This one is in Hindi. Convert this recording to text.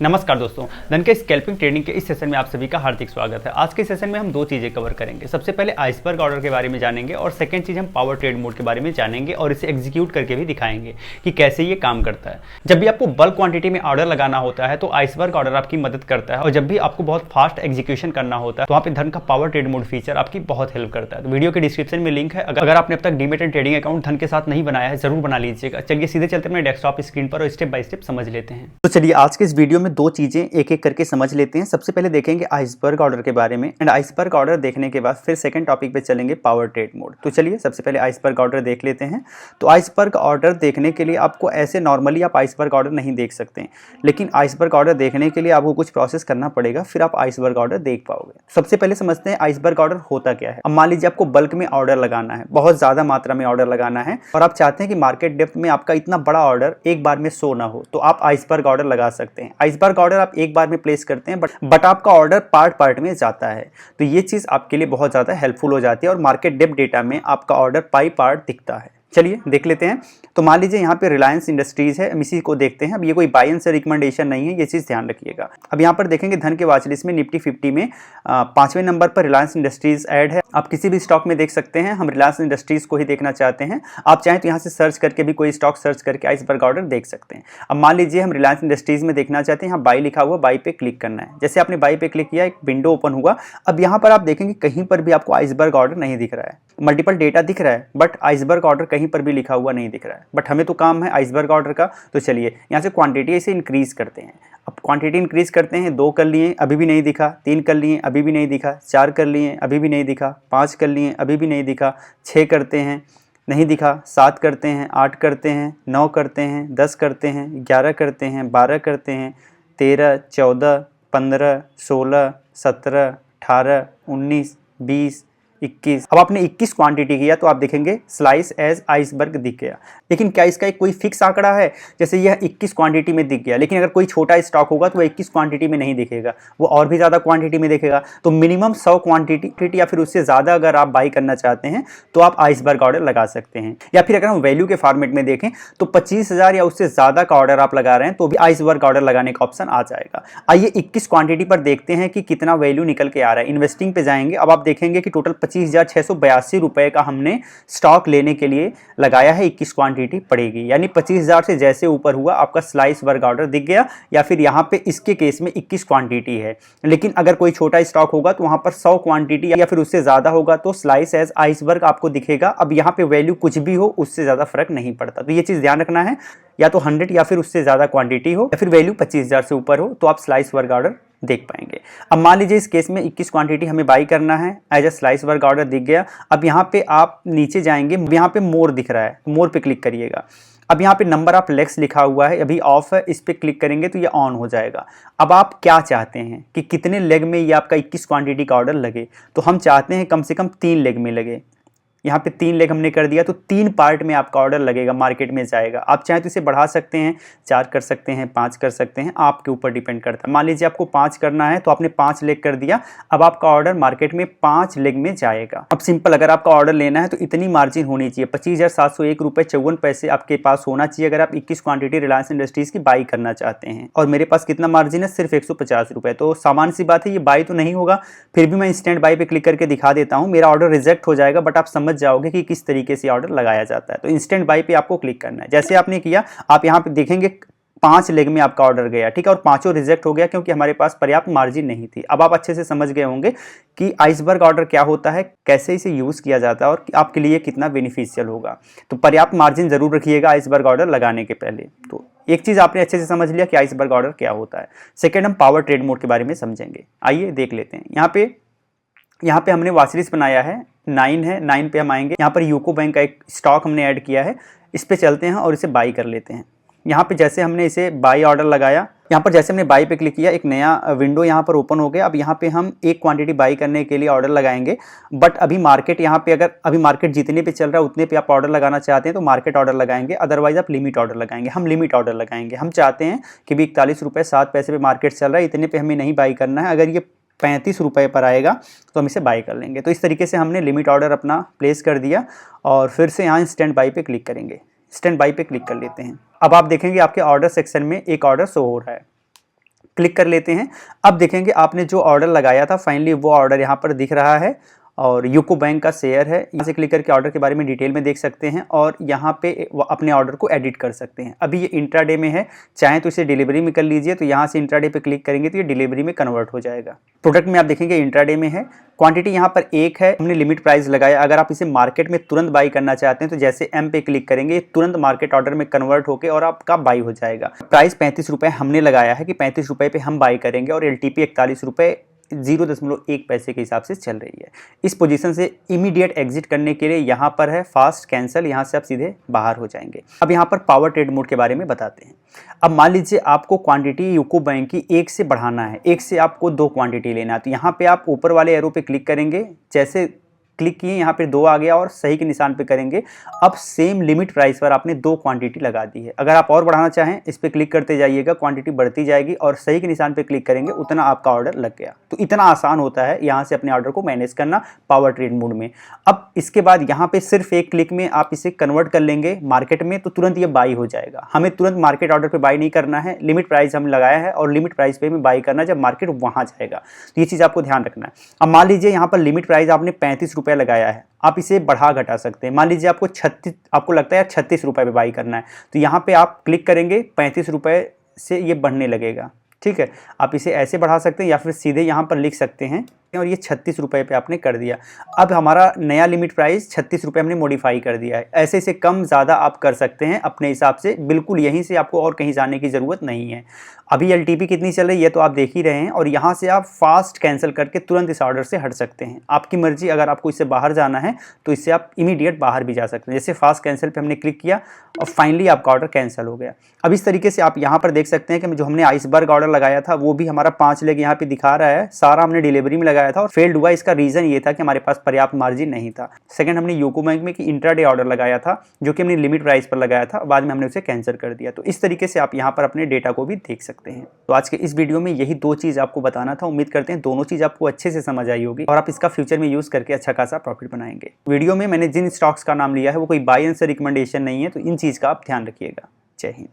नमस्कार दोस्तों, धन के स्कैल्पिंग ट्रेडिंग के इस सेशन में आप सभी का हार्दिक स्वागत है। आज के सेशन में हम दो चीज़ें कवर करेंगे। सबसे पहले आइसबर्ग ऑर्डर के बारे में जानेंगे और सेकंड चीज़ हम पावर ट्रेड मोड के बारे में जानेंगे और इसे एग्जीक्यूट करके भी दिखाएंगे कि कैसे ये काम करता है। जब भी आपको बल्क क्वांटिटी में ऑर्डर लगाना होता है तो आइसबर्ग ऑर्डर आपकी मदद करता है, और जब भी आपको बहुत फास्ट एग्जीक्यूशन करना होता है तो वहाँ पे धन का पावर ट्रेड मोड फीचर आपकी बहुत हेल्प करता है। तो वीडियो के डिस्क्रिप्शन में लिंक है। अगर आपने अब तक डीमैट एंड ट्रेडिंग अकाउंट धन के साथ नहीं बनाया है, जरूर बना लीजिएगा। चलिए सीधे चलते हैं अपने डेस्कटॉप स्क्रीन पर और स्टेप बाय स्टेप समझ लेते हैं। तो चलिए आज के इस वीडियो में दो चीजें एक एक करके समझ लेते हैं। सबसे पहले देखेंगे आइसबर्ग ऑर्डर के बारे में, एंड आइसबर्ग ऑर्डर देखने के बाद फिर सेकंड टॉपिक पे चलेंगे पावर ट्रेड मोड। तो चलिए सबसे पहले आइसबर्ग ऑर्डर देख लेते हैं। तो आइसबर्ग ऑर्डर देखने के लिए आपको ऐसे नॉर्मली आप आइसबर्ग ऑर्डर नहीं देख सकते हैं, लेकिन आइसबर्ग ऑर्डर देखने के लिए आपको कुछ प्रोसेस करना पड़ेगा, फिर आप आइसबर्ग ऑर्डर देख पाओगे। सबसे पहले समझते हैं आइसबर्ग ऑर्डर होता क्या है। अब मान लीजिए आपको बल्क में ऑर्डर लगाना है, बहुत ज्यादा मात्रा में ऑर्डर लगाना है, और आप चाहते हैं कि मार्केट डेप्थ में आपका इतना बड़ा ऑर्डर एक बार में शो ना हो, तो आप आइसबर्ग ऑर्डर लगा सकते हैं। आइसबर्ग ऑर्डर आप एक बार में प्लेस करते हैं, बट आपका ऑर्डर पार्ट पार्ट में जाता है, तो ये चीज आपके लिए बहुत ज्यादा हेल्पफुल हो जाती है और मार्केट डेप्थ डेटा में आपका ऑर्डर पाई पार्ट दिखता है। चलिए देख लेते हैं। तो मान लीजिए यहाँ पे रिलायंस इंडस्ट्रीज है, हम इसी को देखते हैं। अब ये कोई बाय एंड सेल रिकमेंडेशन नहीं है, ये चीज़ ध्यान रखिएगा। अब यहाँ पर देखेंगे धन के वॉच लिस्ट में निफ्टी 50 में 5वें नंबर पर रिलायंस इंडस्ट्रीज ऐड है। आप किसी भी स्टॉक में देख सकते हैं, हम रिलायंस इंडस्ट्रीज को ही देखना चाहते हैं। आप चाहें तो यहाँ से सर्च करके भी कोई स्टॉक सर्च करके आइसबर्ग ऑर्डर देख सकते हैं। अब मान लीजिए हम रिलायंस इंडस्ट्रीज में देखना चाहते हैं, यहाँ बाई लिखा हुआ, बाई पे क्लिक करना है। जैसे आपने बाई पे क्लिक किया, एक विंडो ओपन हुआ। अब यहाँ पर आप देखेंगे कहीं पर भी आपको आइसबर्ग ऑर्डर नहीं दिख रहा है, मल्टीपल डेटा दिख रहा है, बट आइसबर्ग ऑर्डर कहीं पर भी लिखा हुआ नहीं दिख रहा है। बट हमें तो काम है आइसबर्ग ऑर्डर का, तो चलिए यहाँ से क्वांटिटी इसे इंक्रीज करते हैं। अब क्वांटिटी इंक्रीज करते हैं, 2 कर लिए अभी भी नहीं दिखा, 3 कर लिए अभी भी नहीं दिखा, 4 कर लिए अभी भी नहीं दिखा, 5 कर लिए अभी भी नहीं दिखा, 6 करते हैं नहीं दिखा, 7 करते हैं, 8 करते हैं, 9 करते हैं, 10 करते हैं, 11 करते हैं, 12 करते हैं, 13, 14, 15, 16, 17, 18, 19, 20, 21। अब आपने 21 क्वांटिटी किया तो आप देखेंगे स्लाइस एज आइसबर्ग दिख गया। लेकिन क्या इसका एक कोई फिक्स आंकड़ा है? जैसे यह 21 क्वांटिटी में दिख गया, लेकिन अगर कोई छोटा स्टॉक होगा तो वह 21 क्वांटिटी में नहीं दिखेगा, वो और भी ज़्यादा क्वांटिटी में दिखेगा। तो मिनिमम 100 क्वांटिटी या फिर उससे ज़्यादा अगर आप बाई करना चाहते हैं तो आप आइसबर्ग ऑर्डर लगा सकते हैं। या फिर अगर हम वैल्यू के फॉर्मेट में देखें तो 25,000 या उससे ज़्यादा का ऑर्डर आप लगा रहे हैं तो भी आइसबर्ग ऑर्डर लगाने का ऑप्शन आ जाएगा। आइए 21 क्वांटिटी पर देखते हैं कि कितना वैल्यू निकल के आ रहा है। इन्वेस्टिंग पे जाएंगे। अब आप देखेंगे कि टोटल 25,682 रुपए का हमने स्टॉक लेने के लिए लगाया है। 21 क्वांटिटी पड़ेगी, यानी 25,000 से जैसे ऊपर हुआ आपका स्लाइसबर्ग ऑर्डर दिख गया। या फिर यहाँ पे इसके केस में 21 क्वांटिटी है, लेकिन अगर कोई छोटा स्टॉक होगा तो वहां पर 100 क्वांटिटी या फिर उससे ज्यादा होगा तो स्लाइस एज आइसबर्ग आपको दिखेगा। अब यहाँ पे वैल्यू कुछ भी हो, उससे ज्यादा फर्क नहीं पड़ता, तो ये चीज ध्यान रखना है। या तो 100 या फिर उससे ज्यादा क्वांटिटी हो, या फिर वैल्यू 25,000 से ऊपर हो, तो आप स्लाइसबर्ग ऑर्डर देख पाएंगे। अब मान लीजिए इस केस में 21 क्वांटिटी हमें बाई करना है, एज अ स्लाइसबर्ग ऑर्डर दिख गया। अब यहाँ पे आप नीचे जाएंगे, यहाँ पे मोर दिख रहा है, मोर पे क्लिक करिएगा। अब यहाँ पे नंबर ऑफ लेग्स लिखा हुआ है, अभी ऑफ है, इस पे क्लिक करेंगे तो ये ऑन हो जाएगा। अब आप क्या चाहते हैं कि कितने लेग में ये आपका 21 क्वांटिटी का ऑर्डर लगे? तो हम चाहते हैं कम से कम 3 लेग में लगे। यहाँ पे 3 लेग हमने कर दिया, तो 3 पार्ट में आपका ऑर्डर लगेगा, मार्केट में जाएगा। आप चाहें तो इसे बढ़ा सकते हैं, 4 कर सकते हैं, 5 कर सकते हैं, आपके ऊपर डिपेंड करता है। मान लीजिए आपको 5 करना है तो आपने 5 लेग कर दिया। अब आपका ऑर्डर मार्केट में 5 लेग में जाएगा। अब सिंपल, अगर आपका ऑर्डर लेना है तो इतनी मार्जिन होनी चाहिए, 25,701 रुपये 54 पैसे आपके पास होना चाहिए अगर आप 21 क्वांटिटी रिलायंस इंडस्ट्रीज की बाई करना चाहते हैं। और मेरे पास कितना मार्जिन है? सिर्फ 150 रुपये। तो सामान्य सी बात है, ये बाई तो नहीं होगा, फिर भी मैं इंस्टेंट बाई पे क्लिक करके दिखा देता हूँ। मेरा ऑर्डर रिजेक्ट हो जाएगा, बट आप समझ जाओगे कि किस तरीके से ऑर्डर लगाया जाता है। तो इंस्टेंट बाई पे आपको क्लिक करना है। जैसे आपने किया, आप यहाँ पे देखेंगे 5 लेग में आपका ऑर्डर गया, ठीक है, और 5 रिजेक्ट हो गया क्योंकि हमारे पास पर्याप्त मार्जिन नहीं थी। अब आप अच्छे से समझ गए होंगे कि आइसबर्ग ऑर्डर क्या होता है, कैसे इसे यूज किया जाता है और आपके लिए कितना बेनिफिशियल होगा। तो पर्याप्त मार्जिन जरूर रखिएगा आइसबर्ग ऑर्डर लगाने के पहले। तो एक चीज आपने अच्छे से समझ लिया कि आइसबर्ग ऑर्डर क्या होता है। सेकेंड, हम पावर ट्रेड मोड के बारे में समझेंगे। आइए देख लेते हैं। यहाँ पे हमने वॉचलिस्ट बनाया है, 9 है, 9 पे हम आएंगे। यहाँ पर यूको बैंक का एक स्टॉक हमने ऐड किया है, इस पे चलते हैं और इसे बाई कर लेते हैं। यहाँ पे जैसे हमने इसे बाई ऑर्डर लगाया, यहाँ पर जैसे हमने बाई पे क्लिक किया, एक नया विंडो यहाँ पर ओपन हो गया। अब यहाँ पे हम एक क्वांटिटी बाई करने के लिए ऑर्डर लगाएंगे, बट अभी मार्केट यहाँ पे, अगर अभी मार्केट जितने पे चल रहा है उतने पे आप ऑर्डर लगाना चाहते हैं तो मार्केट ऑर्डर लगाएंगे, अदरवाइज आप लिमिट ऑर्डर लगाएंगे। हम लिमिट ऑर्डर लगाएंगे। हम चाहते हैं कि भी 41 रुपये 7 पैसे पे मार्केट चल रहा है, इतने पे हमें नहीं बाई करना है। अगर ये 35 रुपये पर आएगा तो हम इसे बाई कर लेंगे। तो इस तरीके से हमने लिमिट ऑर्डर अपना प्लेस कर दिया और फिर से यहाँ स्टैंड बाई पे क्लिक करेंगे। स्टैंड बाई पे क्लिक कर लेते हैं। अब आप देखेंगे आपके ऑर्डर सेक्शन में एक ऑर्डर शो हो रहा है। क्लिक कर लेते हैं। अब देखेंगे आपने जो ऑर्डर लगाया था फाइनली वो ऑर्डर यहाँ पर दिख रहा है और यूको बैंक का शेयर है। यहाँ से क्लिक करके ऑर्डर के बारे में डिटेल में देख सकते हैं और यहाँ पे अपने ऑर्डर को एडिट कर सकते हैं। अभी ये इंट्राडे में है, चाहे तो इसे डिलीवरी में कर लीजिए, तो यहाँ से इंट्राडे पे क्लिक करेंगे तो ये डिलीवरी में कन्वर्ट हो जाएगा। प्रोडक्ट में आप देखेंगे इंट्राडे में है, क्वांटिटी यहाँ पर 1 है, हमने लिमिट प्राइस लगाया। अगर आप इसे मार्केट में तुरंत बाई करना चाहते हैं तो जैसे एम पे क्लिक करेंगे तुरंत मार्केट ऑर्डर में कन्वर्ट होकर और आपका बाई हो जाएगा। प्राइस 35 रुपये हमने लगाया है कि 35 रुपये पे हम बाई करेंगे और LTP 41 रुपये 0.1 पैसे के हिसाब से चल रही है। इस पोजीशन से इमीडिएट एग्जिट करने के लिए यहाँ पर है फास्ट कैंसिल, यहाँ से आप सीधे बाहर हो जाएंगे। अब यहाँ पर पावर ट्रेड मोड के बारे में बताते हैं। अब मान लीजिए आपको क्वांटिटी यूको बैंक की 1 से बढ़ाना है, 1 से आपको 2 क्वांटिटी लेना है, तो यहाँ पे आप ऊपर वाले एरो पे क्लिक करेंगे, जैसे क्लिक किए यहाँ पे 2 आ गया और सही के निशान पे करेंगे। अब सेम लिमिट प्राइस पर आपने 2 क्वांटिटी लगा दी है। अगर आप और बढ़ाना चाहें इस पे क्लिक करते जाइएगा, क्वांटिटी बढ़ती जाएगी और सही के निशान पे क्लिक करेंगे उतना आपका ऑर्डर लग गया। तो इतना आसान होता है यहाँ से अपने ऑर्डर को मैनेज करना पावर ट्रेड मोड में। अब इसके बाद यहाँ पे सिर्फ एक क्लिक में आप इसे कन्वर्ट कर लेंगे मार्केट में, तो तुरंत ये बाई हो जाएगा। हमें तुरंत मार्केट ऑर्डर पे बाई नहीं करना है, लिमिट प्राइस हम लगाया है और लिमिट प्राइस पे में बाई करना जब मार्केट वहाँ जाएगा। तो ये चीज़ आपको ध्यान रखना है। अब मान लीजिए यहाँ पर लिमिट प्राइस आपने 35 रुपये लगाया है, आप इसे बढ़ा घटा सकते हैं। मान लीजिए आपको लगता है 36 रुपये पे बाई करना है, तो यहाँ पे आप क्लिक करेंगे 35 रुपये से ये बढ़ने लगेगा। ठीक है, आप इसे ऐसे बढ़ा सकते हैं या फिर सीधे यहाँ पर लिख सकते हैं और ये 36 रुपये पे आपने कर दिया। अब हमारा नया लिमिट प्राइस 36 रुपये हमने मॉडिफाई कर दिया है। ऐसे से कम ज़्यादा आप कर सकते हैं अपने हिसाब से, बिल्कुल यहीं से आपको और कहीं जाने की ज़रूरत नहीं है। अभी LTP कितनी चल रही है तो आप देख ही रहे हैं और यहाँ से आप फास्ट कैंसिल करके तुरंत इस ऑर्डर से हट सकते हैं। आपकी मर्जी, अगर आपको इससे बाहर जाना है तो इससे आप इमीडिएट बाहर भी जा सकते हैं। जैसे फास्ट कैंसिल पे हमने क्लिक किया और फाइनली आपका ऑर्डर कैंसिल हो गया। अब इस तरीके से आप यहाँ पर देख सकते हैं कि जो हमने आइसबर्ग ऑर्डर लगाया था वो भी हमारा 5 लेग यहाँ पे दिखा रहा है, सारा हमने डिलीवरी में लगाया था और फेल्ड हुआ। इसका रीज़न ये था कि हमारे पास पर्याप्त मार्जिन नहीं था। सेकंड, हमने यूको बैंक में कि इंट्राडे ऑर्डर लगाया था जो कि हमने लिमिट प्राइस पर लगाया था, बाद में हमने उसे कैंसिल कर दिया। तो इस तरीके से आप यहाँ पर अपने डेटा को भी देख सकते हैं। तो आज के इस वीडियो में यही 2 चीज़ आपको बताना था। उम्मीद करते हैं दोनों चीज़ आपको अच्छे से समझ आई होगी और आप इसका फ्यूचर में यूज़ करके अच्छा खासा प्रॉफिट बनाएंगे। वीडियो में मैंने जिन स्टॉक्स का नाम लिया है वो कोई बाय एंड से रिकमेंडेशन नहीं है, तो इन चीज़ का आप ध्यान रखिएगा। जय हिंद।